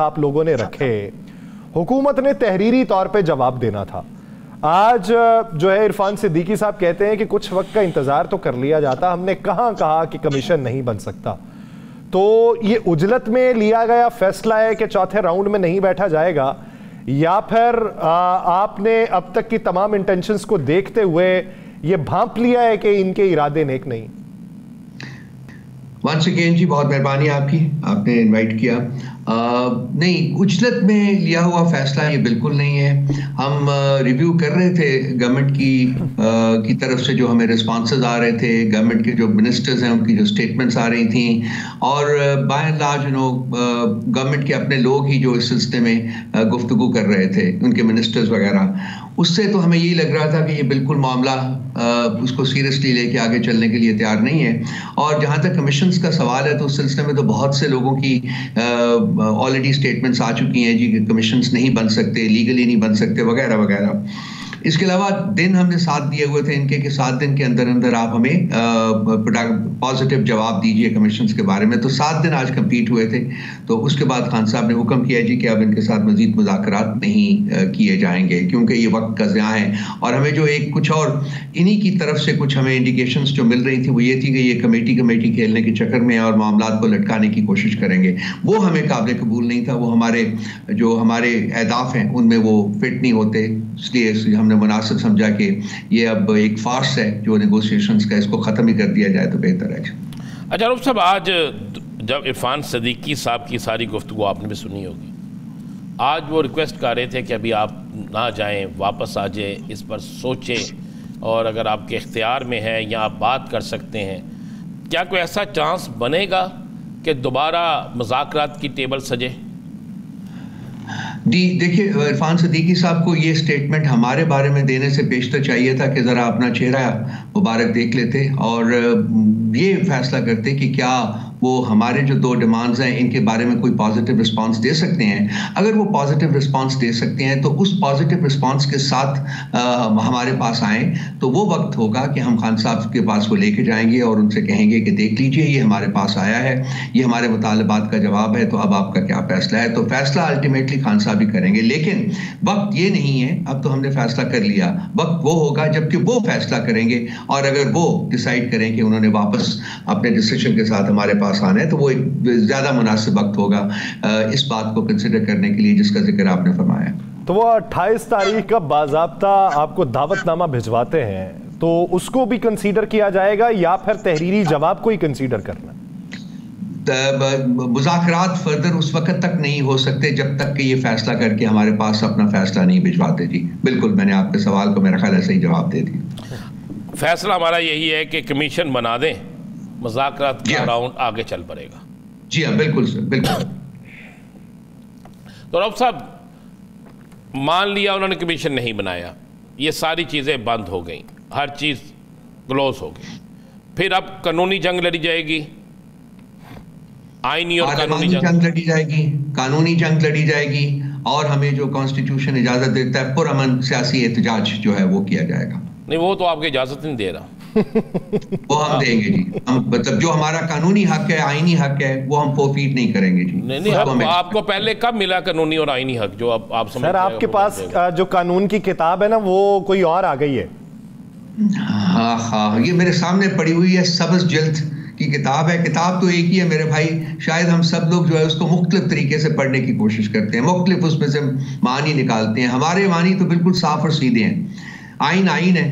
آپ لوگوں نے رکھے، حکومت نے تحریری طور پہ جواب دینا تھا۔ آج جو ہے عرفان صدیقی صاحب کہتے ہیں کہ کچھ وقت کا انتظار تو کر لیا جاتا، ہم نے کہاں کہا کہ کمیشن نہیں بن سکتا۔ تو یہ عجلت میں لیا گیا فیصلہ ہے کہ چوتھے راؤنڈ میں نہیں بیٹھا جائے گا، یا پھر آپ نے اب تک کی تمام انٹینشنز کو دیکھتے ہوئے یہ بھانپ لیا ہے کہ ان کے ارادے نیک نہیں؟ ونس اگین جی بہت مہربانی آپ کی، آپ نے انوائٹ کیا۔ نہیں، اجلت میں لیا ہوا فیصلہ یہ بالکل نہیں ہے۔ ہم ریویو کر رہے تھے گورنمنٹ کی طرف سے جو ہمیں رسپانسز آ رہے تھے، گورنمنٹ کے جو منسٹرز ہیں ان کی جو اسٹیٹمنٹس آ رہی تھیں، اور بائی اینڈ لارج گورنمنٹ کے اپنے لوگ ہی جو اس سلسلے میں گفتگو کر رہے تھے، ان کے منسٹرز وغیرہ، اس سے تو ہمیں یہی لگ رہا تھا کہ یہ بالکل معاملہ اس کو سیریسلی لے کے آگے چلنے کے لیے تیار نہیں ہے۔ اور جہاں تک کمیشنز کا سوال ہے تو اس سلسلے میں تو بہت سے لوگوں کی آلریڈی اسٹیٹمنٹس آ چکی ہیں جی کہ کمیشنز نہیں بن سکتے، لیگلی نہیں بن سکتے وغیرہ وغیرہ۔ اس کے علاوہ دن ہم نے 7 دیے ہوئے تھے ان کے کہ 7 دن کے اندر اندر آپ ہمیں پازیٹیو جواب دیجئے کمیشنز کے بارے میں۔ تو 7 دن آج کمپلیٹ ہوئے تھے، تو اس کے بعد خان صاحب نے حکم کیا جی کہ اب ان کے ساتھ مزید مذاکرات نہیں کیے جائیں گے کیونکہ یہ وقت کا ضیاع ہے۔ اور ہمیں جو کچھ اور انہی کی طرف سے کچھ ہمیں انڈیکیشنز جو مل رہی تھی وہ یہ تھی کہ یہ کمیٹی کھیلنے کے چکر میں اور معاملات کو لٹکانے کی کوشش کریں گے، وہ ہمیں قابل قبول نہیں تھا۔ وہ ہمارے اہداف ہیں ان میں وہ فٹ نہیں ہوتے، اس لیے ہم نے مناسب سمجھا کہ یہ اب ایک فارس ہے جو نیگوسیشنز کا، اس کو ختم ہی کر دیا جائے تو بہتر ہے۔ اچھا رب صاحب، آج جب عرفان صدیقی صاحب کی ساری گفتگو آپ نے بھی سنی ہوگی، آج وہ ریکویسٹ کر رہے تھے کہ ابھی آپ نہ جائیں، واپس آ جائیں، اس پر سوچیں، اور اگر آپ کے اختیار میں ہے یا آپ بات کر سکتے ہیں، کیا کوئی ایسا چانس بنے گا کہ دوبارہ مذاکرات کی ٹیبل سجے؟ جی دیکھیے، عرفان صدیقی صاحب کو یہ سٹیٹمنٹ ہمارے بارے میں دینے سے بیشتر چاہیے تھا کہ ذرا اپنا چہرہ مبارک دیکھ لیتے اور یہ فیصلہ کرتے کہ کیا وہ ہمارے جو 2 ڈیمانڈز ہیں ان کے بارے میں کوئی پازیٹیو رسپانس دے سکتے ہیں۔ اگر وہ پازیٹیو رسپانس دے سکتے ہیں تو اس پازیٹیو رسپانس کے ساتھ ہمارے پاس آئیں، تو وہ وقت ہوگا کہ ہم خان صاحب کے پاس وہ لے کے جائیں گے اور ان سے کہیں گے کہ دیکھ لیجئے یہ ہمارے پاس آیا ہے، یہ ہمارے مطالبات کا جواب ہے، تو اب آپ کا کیا فیصلہ ہے۔ تو فیصلہ الٹیمیٹلی خان صاحب ہی کریں گے، لیکن وقت یہ نہیں ہے، اب تو ہم نے فیصلہ کر لیا، وقت وہ ہوگا جب کہ وہ فیصلہ کریں گے، اور اگر وہ ڈیسائیڈ کریں کہ انہوں نے واپس اپنے ڈیسیشن کے ساتھ ہمارے پاس آنا ہے تو وہ ایک زیادہ مناسب وقت ہوگا اس بات کو کنسیڈر کرنے کے لیے جس کا ذکر آپ نے فرمایا۔ تو وہ 28 تاریخ کا باضابطہ آپ کو دعوت نامہ بھجواتے ہیں، تو اس کو بھی کنسیڈر کیا جائے گا یا پھر تحریری جواب کو ہی کنسیڈر کرنا؟ مذاکرات فردر اس وقت تک نہیں ہو سکتے جب تک کہ یہ فیصلہ کر کے ہمارے پاس اپنا فیصلہ نہیں بھجواتے۔ جی بالکل، میں نے آپ کے سوال کو میرا خیال ایسے ہی جواب دے دیا۔ فیصلہ ہمارا یہی ہے کہ کمیشن بنا دیں، مذاکرات کا راؤنڈ آگے چل پڑے گا۔ جی ہاں بالکل سر، بالکل۔ تو رب صاحب، مان لیا انہوں نے کمیشن نہیں بنایا، یہ ساری چیزیں بند ہو گئیں، ہر چیز کلوز ہو گئی، پھر اب قانونی جنگ لڑی جائے گی، آئینی اور قانونی جنگ لڑی جائے گی، قانونی جنگ لڑی جائے گی، اور ہمیں جو کانسٹیٹیوشن اجازت دیتا ہے پرامن سیاسی احتجاج جو ہے وہ کیا جائے گا۔ نہیں، وہ تو آپ کی اجازت نہیں دے رہا، وہ ہم دیں گے جی، مطلب جو ہمارا قانونی حق ہے، آئینی حق ہے، وہ ہم فورفیٹ نہیں کریں گے جی۔ نہیں، آپ کو پہلے کب ملا قانونی اور آئینی حق جو آپ سمجھتے ہیں؟ سر آپ کے پاس جو قانون کی کتاب ہے نا وہ کوئی اور آ گئی ہے۔ ہاں، یہ میرے سامنے پڑی ہوئی ہے، سبز جلد کی کتاب ہے۔ کتاب تو ایک ہی ہے میرے بھائی، شاید ہم سب لوگ جو ہے اس کو مختلف طریقے سے پڑھنے کی کوشش کرتے ہیں، مختلف اس میں سے معنی نکالتے ہیں۔ ہمارے معنی تو بالکل صاف اور سیدھے ہیں۔ آئین آئین ہے،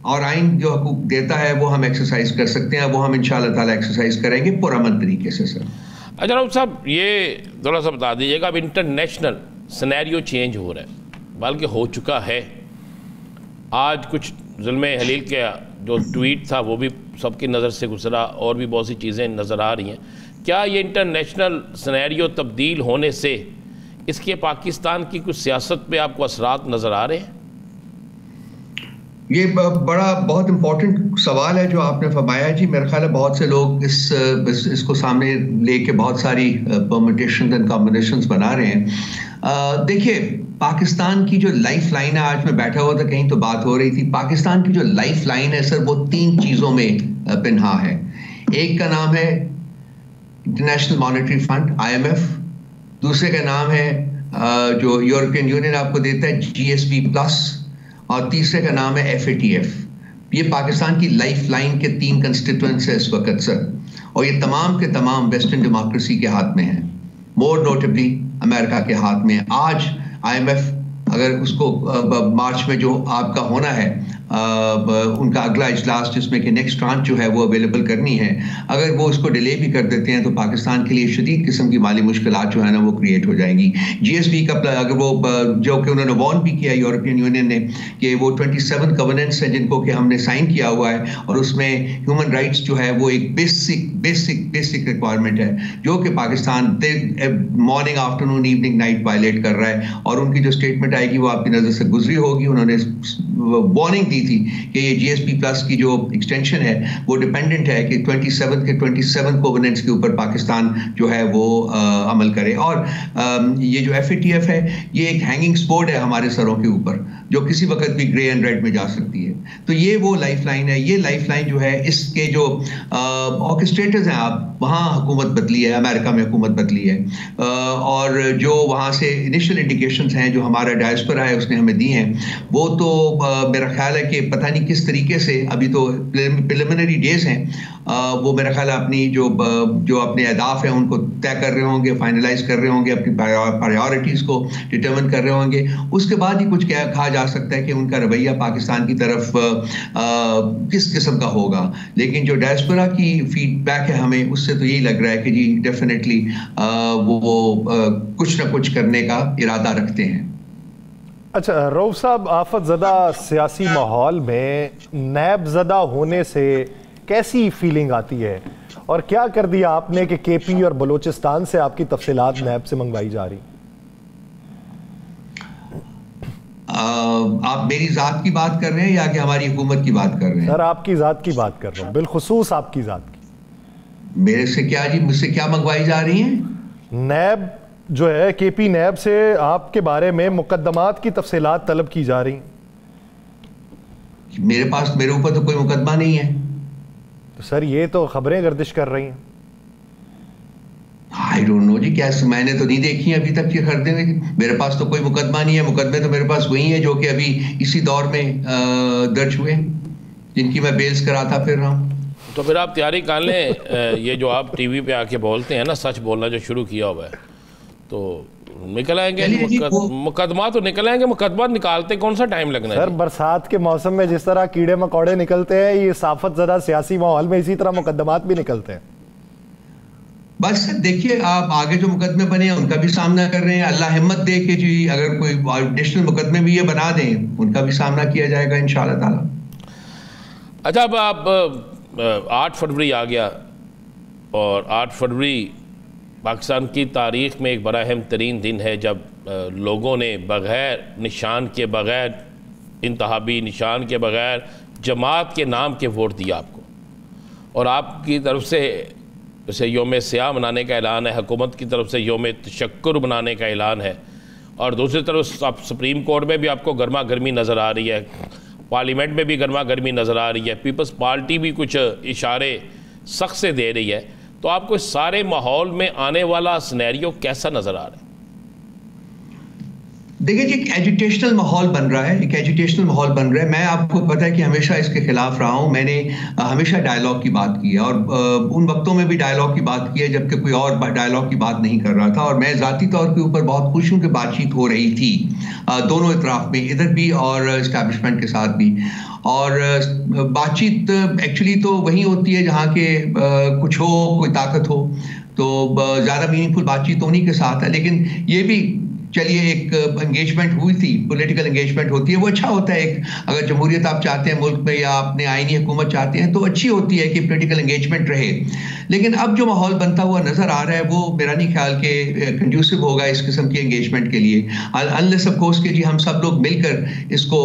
اور آئین جو حقوق دیتا ہے وہ ہم ایکسرسائز کر سکتے ہیں، وہ ہم انشاءاللہ تعالیٰ ایکسرسائز کریں گے پرامن طریقے سے سر۔ اچھا رب صاحب، یہ تھوڑا سا بتا دیجیے گا، اب انٹرنیشنل سینیریو چینج ہو رہا ہے، بلکہ ہو چکا ہے۔ آج کچھ ظلم حلیل کے جو ٹویٹ تھا وہ بھی سب کی نظر سے گزرا، اور بھی بہت سی چیزیں نظر آ رہی ہیں۔ کیا یہ انٹرنیشنل سینیریو تبدیل ہونے سے اس کے پاکستان کی کچھ سیاست پہ آپ کو اثرات نظر آ رہے ہیں؟ یہ بہت امپورٹنٹ سوال ہے جو آپ نے فرمایا جی۔ میرا خیال ہے بہت سے لوگ اس کو سامنے لے کے بہت ساری پرمیٹیشنز اینڈ کمبینیشنز بنا رہے ہیں۔ دیکھیے، پاکستان کی جو لائف لائن ہے، آج میں بیٹھا ہوا تھا کہیں تو بات ہو رہی تھی، پاکستان کی جو لائف لائن ہے سر وہ 3 چیزوں میں پنہا ہے۔ ایک کا نام ہے انٹرنیشنل مانیٹری فنڈ IMF، دوسرے کا نام ہے جو یورپین یونین آپ کو دیتا ہے GSP+، اور تیسرے کا نام ہے FATF. یہ پاکستان کی لائف لائن کے 3 کنسٹیٹوئنٹس ہیں اس وقت سر، اور یہ تمام کے تمام ویسٹرن ڈیموکریسی کے ہاتھ میں ہیں، مور نوٹیبلی امریکہ کے ہاتھ میں. آج IMF اگر اس کو مارچ میں جو آپ کا ہونا ہے ان کا اگلا اجلاس جس میں کہ نیکسٹ ٹرانچ جو ہے وہ اویلیبل کرنی ہے، اگر وہ اس کو ڈیلے بھی کر دیتے ہیں تو پاکستان کے لیے شدید قسم کی مالی مشکلات جو ہے نا وہ کریٹ ہو جائیں گی. GSP کا اگر وہ جو کہ انہوں نے وارن بھی کیا یورپین یونین نے کہ وہ 27 کووننٹس ہیں جن کو کہ ہم نے سائن کیا ہوا ہے، اور اس میں ہیومن رائٹس جو ہے وہ ایک بیسک ریکوائرمنٹ ہے جو کہ Pakistan morning afternoon evening night violate کر رہا ہے. اور ان کی جو اسٹیٹمنٹ آئے گی وہ آپ کی نظر سے گزری ہوگی. انہوں نے وارننگ دی تھی کہ یہ GSP+ کی جو ایکسٹینشن ہے وہ ڈیپینڈنٹ ہے کہ 27 کووننٹس کے اوپر پاکستان جو ہے وہ عمل کرے. اور یہ جو FATF ہے یہ ایک ہینگنگ سپورٹ ہے ہمارے سروں کے اوپر جو کسی وقت بھی گرے اینڈ ریڈ میں جا سکتی ہے. تو یہ وہ لائف لائن ہے. یہ لائف لائن جو ہے اس کے جو آرکسٹریٹرز ہیں، آپ وہاں حکومت بدلی ہے، امریکہ میں حکومت بدلی ہے، اور جو وہاں سے انیشل انڈیکیشنز ہیں جو ہمارا ڈائسپورا ہے اس نے ہمیں دی ہیں، وہ تو میرا خیال ہے کہ پتہ نہیں کس طریقے سے، ابھی تو پریلیمنری ڈیز ہیں، وہ میرا خیال ہے اپنی جو اپنے اہداف ہیں ان کو طے کر رہے ہوں گے، فائنلائز کر رہے ہوں گے، اپنی پرائیورٹیز کو ڈٹرمن کر رہے ہوں گے. اس کے بعد ہی کچھ کہا جا سکتا ہے کہ ان کا رویہ پاکستان کی طرف کس قسم کا ہوگا. لیکن جو ڈائسپورا کی فیڈ بیک ہے ہمیں، اس سے تو یہی لگ رہا ہے کہ جی ڈیفینیٹلی وہ کچھ نہ کچھ کرنے کا ارادہ رکھتے ہیں. اچھا رؤف صاحب، آفت زدہ سیاسی ماحول میں نیب زدہ ہونے سے کیسی فیلنگ آتی ہے، اور کیا کر دیا آپ نے کہ KP اور بلوچستان سے آپ کی تفصیلات نیب سے منگوائی جا رہی؟ آپ میری ذات کی بات کر رہے ہیں یا کہ ہماری حکومت کی بات کر رہے ہیں؟ سر آپ کی ذات کی بات کر رہا ہوں، بالخصوص آپ کی ذات کی. میرے سے کیا جی، مجھ سے کیا منگوائی جا رہی ہیں؟ نیب جو ہے KP نیب سے آپ کے بارے میں مقدمات کی تفصیلات طلب کی جا رہی ہیں. میرے اوپر تو کوئی مقدمہ نہیں ہے. تو سر یہ تو خبریں گردش کر رہی ہیں. I don't know جی، کیا میں نے تو نہیں دیکھی ابھی تک یہ خریدے ہوئے. میرے پاس تو کوئی مقدمہ نہیں ہے. مقدمے تو میرے پاس وہی ہیں جو کہ ابھی اسی دور میں درج ہوئے ہیں، جن کی میں بیلز کراتا پھر رہا ہوں. تو پھر آپ تیاری کر لیں. یہ جو آپ ٹی وی پہ آ کے بولتے ہیں نا، سچ بولنا جو شروع کیا ہوا ہے، تو نکل آئیں گے مقدمات، تو نکل آئیں گے. مقدمات نکالتے کون سا ٹائم لگنا ہے سر؟ برسات کے موسم میں جس طرح کیڑے مکوڑے نکلتے ہیں، یہ آفت زدہ سیاسی ماحول میں اسی طرح مقدمات بھی نکلتے ہیں. بس دیکھیے، آپ آگے جو مقدمے بنے ہیں ان کا بھی سامنا کر رہے ہیں. اللہ ہمت دے کہ جی اگر کوئی ایڈیشنل مقدمے بھی یہ بنا دیں ان کا بھی سامنا کیا جائے گا انشاءاللہ تعالی. اچھا، اب آپ 8 فروری آ گیا، اور 8 فروری پاکستان کی تاریخ میں ایک بڑا اہم ترین دن ہے جب لوگوں نے بغیر نشان کے، بغیر انتخابی نشان کے، بغیر جماعت کے نام کے ووٹ دیا آپ کو. اور آپ کی طرف سے اسے یوم سیاہ منانے کا اعلان ہے، حکومت کی طرف سے یوم تشکر منانے کا اعلان ہے، اور دوسری طرف آپ سپریم کورٹ میں بھی آپ کو گرما گرمی نظر آ رہی ہے، پارلیمنٹ میں بھی گرما گرمی نظر آ رہی ہے، پیپلز پارٹی بھی کچھ اشارے سخت سے دے رہی ہے. تو آپ کو اس سارے ماحول میں آنے والا سینیریو کیسا نظر آ رہا ہے؟ دیکھیں جی، ایک ایجوٹیشنل ماحول بن رہا ہے، ایک ایجوٹیشنل ماحول بن رہا ہے. میں آپ کو پتہ ہے کہ ہمیشہ اس کے خلاف رہا ہوں. میں نے ہمیشہ ڈائلاگ کی بات کی ہے، اور ان وقتوں میں بھی ڈائلاگ کی بات کی ہے جبکہ کوئی اور ڈائلاگ کی بات نہیں کر رہا تھا. اور میں ذاتی طور کے اوپر بہت خوش ہوں کہ بات چیت ہو رہی تھی دونوں اطراف میں، ادھر بھی اور اسٹیبلشمنٹ کے ساتھ بھی. اور بات چیت ایکچولی تو وہی ہوتی ہے جہاں کہ کچھ ہو، کوئی طاقت ہو، تو زیادہ میننگ فل بات چیت انہی کے ساتھ ہے. لیکن یہ بھی چلیے ایک انگیجمنٹ ہوئی تھی، پولیٹیکل انگیجمنٹ ہوتی ہے، وہ اچھا ہوتا ہے. ایک اگر جمہوریت آپ چاہتے ہیں ملک میں، یا اپنے آئینی حکومت چاہتے ہیں، تو اچھی ہوتی ہے کہ پولیٹیکل انگیجمنٹ رہے. لیکن اب جو ماحول بنتا ہوا نظر آ رہا ہے وہ میرا نہیں خیال کہ کنڈیوسو ہوگا اس قسم کی انگیجمنٹ کے لیے، انلیس آف کورس کہ جی ہم سب لوگ مل کر اس کو